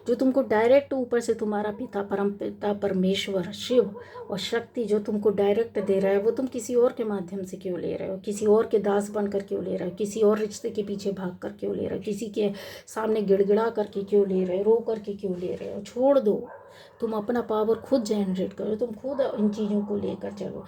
जो तुमको डायरेक्ट ऊपर से तुम्हारा पिता, परम पिता, परमेश्वर, शिव और शक्ति जो तुमको डायरेक्ट दे रहा है, वो तुम किसी और के माध्यम से क्यों ले रहे हो, किसी और के दास बनकर क्यों ले रहे हो, किसी और रिश्ते के पीछे भाग कर क्यों ले रहे हो, किसी के सामने गिड़गिड़ा करके क्यों ले रहे हो, रो करके क्यों ले रहे हो। छोड़ दो, तुम अपना पावर खुद जनरेट करो, तुम खुद इन चीज़ों को लेकर चलो।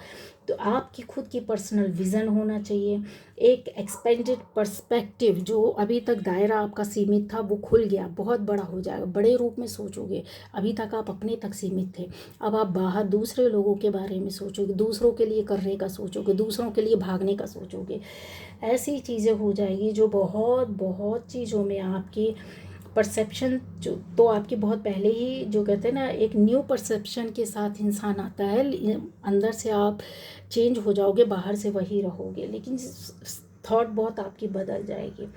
तो आपकी खुद की पर्सनल विज़न होना चाहिए, एक एक्सपेंडेड पर्सपेक्टिव। जो अभी तक दायरा आपका सीमित था वो खुल गया, बहुत बड़ा हो जाएगा, बड़े रूप में सोचोगे। अभी तक आप अपने तक सीमित थे, अब आप बाहर दूसरे लोगों के बारे में सोचोगे, दूसरों के लिए करने का सोचोगे, दूसरों के लिए भागने का सोचोगे। ऐसी चीज़ें हो जाएगी जो बहुत बहुत चीज़ों में आपकी परसेप्शन जो तो आपके बहुत पहले ही, जो कहते हैं ना, एक न्यू परसेप्शन के साथ इंसान आता है, अंदर से आप चेंज हो जाओगे, बाहर से वही रहोगे, लेकिन थॉट बहुत आपकी बदल जाएगी,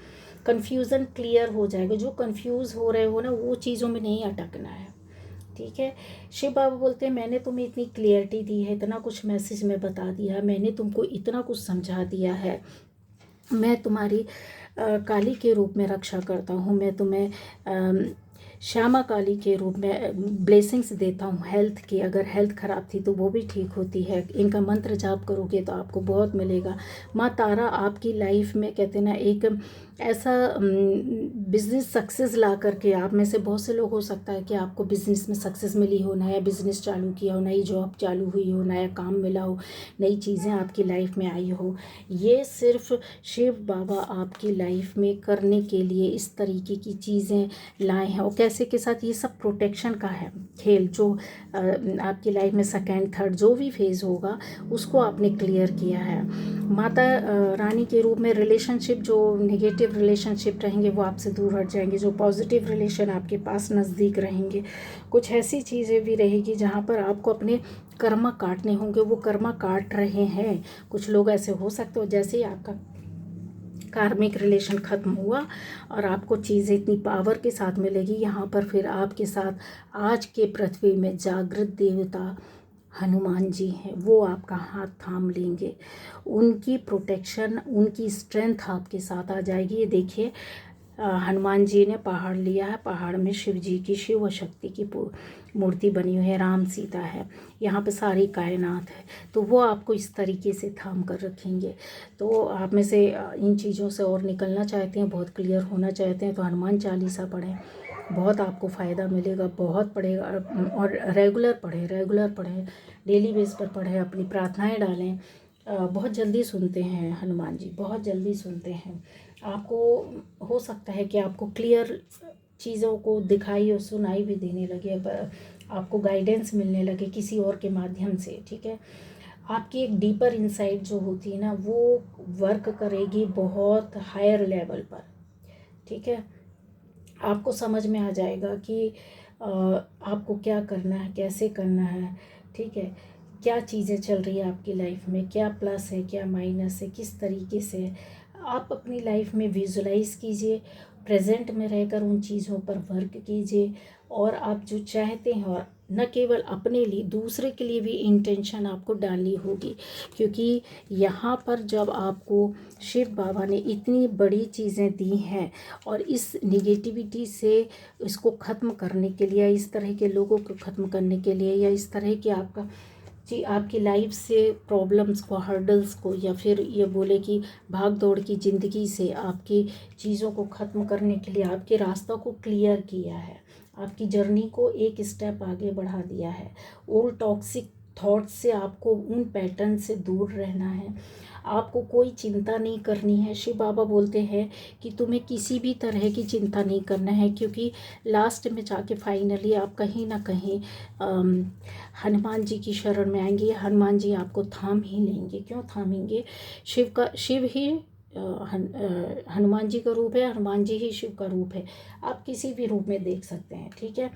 कन्फ्यूज़न क्लियर हो जाएगा। जो कन्फ्यूज़ हो रहे हो ना, वो चीज़ों में नहीं अटकना है, ठीक है। शिव बाबा बोलते हैं मैंने तुम्हें इतनी क्लियरिटी दी है, इतना कुछ मैसेज में बता दिया, मैंने तुमको इतना कुछ समझा दिया है, मैं तुम्हारी काली के रूप में रक्षा करता हूँ, मैं तुम्हें श्यामा काली के रूप में ब्लेसिंग्स देता हूँ हेल्थ की। अगर हेल्थ ख़राब थी तो वो भी ठीक होती है, इनका मंत्र जाप करोगे तो आपको बहुत मिलेगा। माँ तारा आपकी लाइफ में, कहते हैं ना, एक ऐसा बिज़नेस सक्सेस ला करके, आप में से बहुत से लोग हो सकता है कि आपको बिज़नेस में सक्सेस मिली हो, नया बिज़नेस चालू किया हो, नई जॉब चालू हुई हो, नया काम मिला हो, नई चीज़ें आपकी लाइफ में आई हो। ये सिर्फ शिव बाबा आपकी लाइफ में करने के लिए इस तरीके की चीज़ें लाए हैं। और कैसे के साथ, ये सब प्रोटेक्शन का है खेल। जो आपकी लाइफ में सेकेंड थर्ड जो भी फेज़ होगा उसको आपने क्लियर किया है। माता रानी के रूप में रिलेशनशिप, जो नेगेटिव रिलेशनशिप रहेंगे वो आपसे दूर हट जाएंगे, जो पॉजिटिव रिलेशन आपके पास नज़दीक रहेंगे। कुछ ऐसी चीज़ें भी रहेगी जहाँ पर आपको अपने कर्मा काटने होंगे, वो कर्मा काट रहे हैं। कुछ लोग ऐसे हो सकते हो, जैसे ही आपका कार्मिक रिलेशन ख़त्म हुआ और आपको चीज़ें इतनी पावर के साथ मिलेगी, यहाँ पर फिर आपके साथ आज के पृथ्वी में जागृत देवता हनुमान जी हैं, वो आपका हाथ थाम लेंगे। उनकी प्रोटेक्शन, उनकी स्ट्रेंथ आपके साथ आ जाएगी। ये देखिए, हनुमान जी ने पहाड़ लिया है, पहाड़ में शिव जी की, शिव शक्ति की मूर्ति बनी हुई है, राम सीता है, यहाँ पे सारी कायनात है। तो वो आपको इस तरीके से थाम कर रखेंगे। तो आप में से इन चीज़ों से और निकलना चाहते हैं, बहुत क्लियर होना चाहते हैं, तो हनुमान चालीसा पढ़ें, बहुत आपको फ़ायदा मिलेगा, बहुत पढ़ेगा। और रेगुलर पढ़ें, डेली बेस पर पढ़ें, अपनी प्रार्थनाएं डालें। बहुत जल्दी सुनते हैं हनुमान जी, बहुत जल्दी सुनते हैं। आपको हो सकता है कि आपको क्लियर चीज़ों को दिखाई और सुनाई भी देने लगे, आपको गाइडेंस मिलने लगे किसी और के माध्यम से, ठीक है। आपकी एक डीपर इंसाइट जो होती है ना, वो वर्क करेगी बहुत हायर लेवल पर, ठीक है। आपको समझ में आ जाएगा कि आपको क्या करना है, कैसे करना है, ठीक है। क्या चीज़ें चल रही है आपकी लाइफ में, क्या प्लस है, क्या माइनस है, किस तरीके से आप अपनी लाइफ में विजुलाइज कीजिए, प्रेजेंट में रहकर उन चीज़ों पर वर्क कीजिए। और आप जो चाहते हैं, और न केवल अपने लिए, दूसरे के लिए भी इंटेंशन आपको डालनी होगी। क्योंकि यहाँ पर जब आपको शिव बाबा ने इतनी बड़ी चीज़ें दी हैं, और इस निगेटिविटी से इसको ख़त्म करने के लिए, इस तरह के लोगों को ख़त्म करने के लिए, या इस तरह की आपकी लाइफ से प्रॉब्लम्स को, हर्डल्स को, या फिर ये बोले कि भाग दौड़ की ज़िंदगी से आपकी चीज़ों को ख़त्म करने के लिए आपके रास्ता को क्लियर किया है, आपकी जर्नी को एक स्टेप आगे बढ़ा दिया है। ओल्ड टॉक्सिक थॉट्स से आपको, उन पैटर्न से दूर रहना है, आपको कोई चिंता नहीं करनी है। शिव बाबा बोलते हैं कि तुम्हें किसी भी तरह की चिंता नहीं करना है, क्योंकि लास्ट में जाके फाइनली आप कहीं ना कहीं हनुमान जी की शरण में आएंगे। हनुमान जी आपको थाम ही लेंगे। क्यों थामेंगे? शिव ही हनुमान जी का रूप है, हनुमान जी ही शिव का रूप है। आप किसी भी रूप में देख सकते हैं, ठीक है।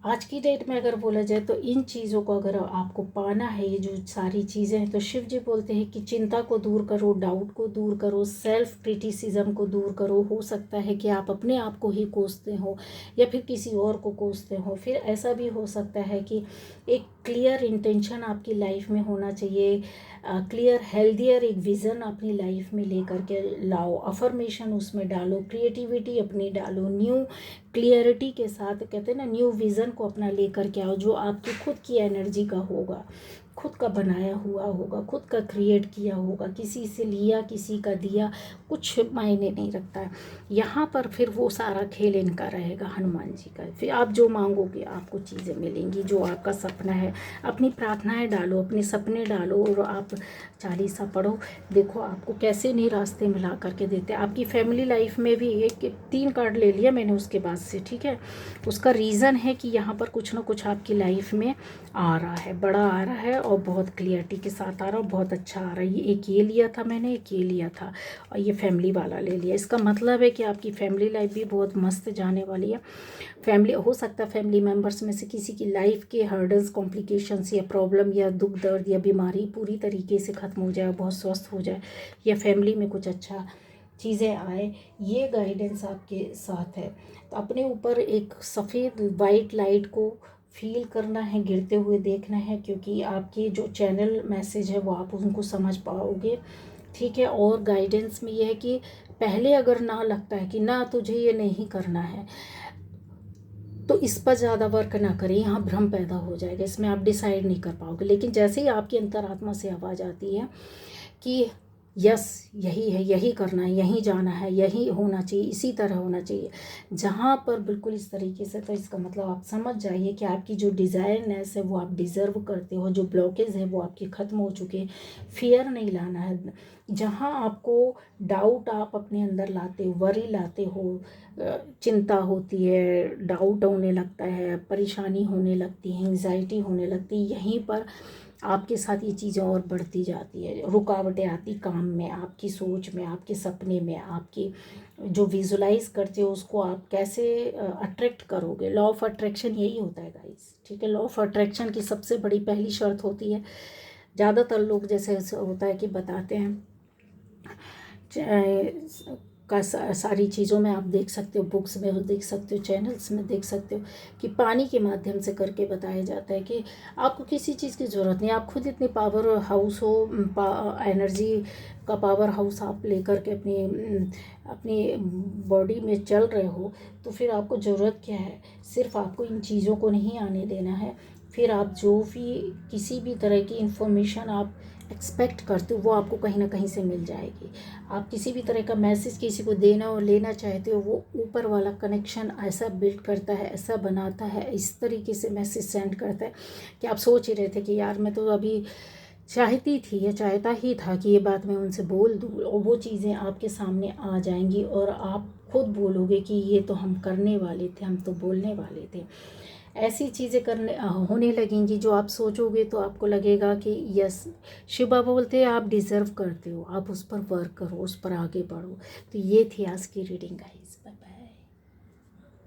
आज की डेट में अगर बोला जाए तो इन चीज़ों को अगर आपको पाना है, ये जो सारी चीज़ें हैं, तो शिव जी बोलते हैं कि चिंता को दूर करो, डाउट को दूर करो, सेल्फ क्रिटिसिज्म को दूर करो। हो सकता है कि आप अपने आप को ही कोसते हो, या फिर किसी और को कोसते हो। फिर ऐसा भी हो सकता है कि एक क्लियर इंटेंशन आपकी लाइफ में होना चाहिए, क्लियर हेल्दियर एक विज़न अपनी लाइफ में लेकर के लाओ, अफर्मेशन उसमें डालो, क्रिएटिविटी अपनी डालो, न्यू क्लियरिटी के साथ, कहते हैं ना, न्यू विज़न को अपना लेकर के आओ, जो आपकी खुद की एनर्जी का होगा, खुद का बनाया हुआ होगा, खुद का क्रिएट किया होगा, किसी से लिया, किसी का दिया, कुछ मायने नहीं रखता है यहाँ पर। फिर वो सारा खेल इनका रहेगा, हनुमान जी का। फिर आप जो मांगोगे आपको चीज़ें मिलेंगी, जो आपका सपना है। अपनी प्रार्थनाएं डालो, अपने सपने डालो, और आप चालीसा पढ़ो। देखो आपको कैसे नहीं रास्ते मिला करके देते। आपकी फैमिली लाइफ में भी 3 कार्ड ले लिया मैंने उसके बाद से, ठीक है। उसका रीज़न है कि यहाँ पर कुछ ना कुछ आपकी लाइफ में आ रहा है, बड़ा आ रहा है, और बहुत क्लियरिटी के साथ आ रहा है, बहुत अच्छा आ रहा है। एक ये लिया था मैंने, एक ये लिया था, और ये फैमिली वाला ले लिया। इसका मतलब है कि आपकी फैमिली लाइफ भी बहुत मस्त जाने वाली है। फैमिली, हो सकता है फैमिली मेम्बर्स में से किसी की लाइफ के हर्डल्स, कॉम्प्लिकेशंस, या प्रॉब्लम, या दुख दर्द, या बीमारी पूरी तरीके से ख़त्म हो जाए, बहुत स्वस्थ हो जाए, या फैमिली में कुछ अच्छा चीज़ें आए। ये गाइडेंस आपके साथ है। तो अपने ऊपर एक सफ़ेद वाइट लाइट को फील करना है, गिरते हुए देखना है, क्योंकि आपके जो चैनल मैसेज है वो आप उनको समझ पाओगे, ठीक है। और गाइडेंस में ये है कि पहले अगर ना लगता है कि ना तुझे ये नहीं करना है, तो इस पर ज़्यादा वर्क ना करें, यहाँ भ्रम पैदा हो जाएगा, इसमें आप डिसाइड नहीं कर पाओगे। लेकिन जैसे ही आपकी अंतरात्मा से आवाज़ आती है कि यस यही है, यही करना है, यहीं जाना है, यही होना चाहिए, इसी तरह होना चाहिए, जहाँ पर बिल्कुल इस तरीके से, तो इसका मतलब आप समझ जाइए कि आपकी जो डिज़ायरनेस है वो आप डिज़र्व करते हो, जो ब्लॉकेज है वो आपके ख़त्म हो चुके हैं। फियर नहीं लाना है। जहाँ आपको डाउट आप अपने अंदर लाते हो, वरी लाते हो, चिंता होती है, डाउट होने लगता है, परेशानी होने लगती है, एंजाइटी होने लगती है, यहीं पर आपके साथ ये चीज़ें और बढ़ती जाती है। रुकावटें आती काम में, आपकी सोच में, आपके सपने में, आपकी जो विजुलाइज करते हो उसको आप कैसे अट्रैक्ट करोगे। लॉ ऑफ अट्रैक्शन यही होता है गाइस, ठीक है। लॉ ऑफ अट्रैक्शन की सबसे बड़ी पहली शर्त होती है, ज़्यादातर लोग जैसे होता है कि बताते हैं का सारी चीज़ों में आप देख सकते हो, बुक्स में देख सकते हो, चैनल्स में देख सकते हो कि पानी के माध्यम से करके बताया जाता है कि आपको किसी चीज़ की ज़रूरत नहीं। आप खुद इतने पावर हाउस हो, एनर्जी का पावर हाउस आप लेकर के अपनी बॉडी में चल रहे हो, तो फिर आपको ज़रूरत क्या है? सिर्फ आपको इन चीज़ों को नहीं आने देना है। फिर आप जो भी किसी भी तरह की इंफॉर्मेशन आप एक्सपेक्ट करते हो वो आपको कहीं ना कहीं से मिल जाएगी। आप किसी भी तरह का मैसेज किसी को देना और लेना चाहते हो, वो ऊपर वाला कनेक्शन ऐसा बिल्ड करता है, ऐसा बनाता है, इस तरीके से मैसेज सेंड करता है कि आप सोच ही रहे थे कि यार मैं तो अभी चाहती थी या चाहता ही था कि ये बात मैं उनसे बोल दूँ, और वो चीज़ें आपके सामने आ जाएंगी और आप खुद बोलोगे कि ये तो हम करने वाले थे, हम तो बोलने वाले थे। ऐसी चीज़ें होने लगेंगी जो आप सोचोगे तो आपको लगेगा कि यस, शिव बाबा बोलते हैं आप डिज़र्व करते हो, आप उस पर वर्क करो, उस पर आगे बढ़ो। तो ये थी आज की रीडिंग गाइस।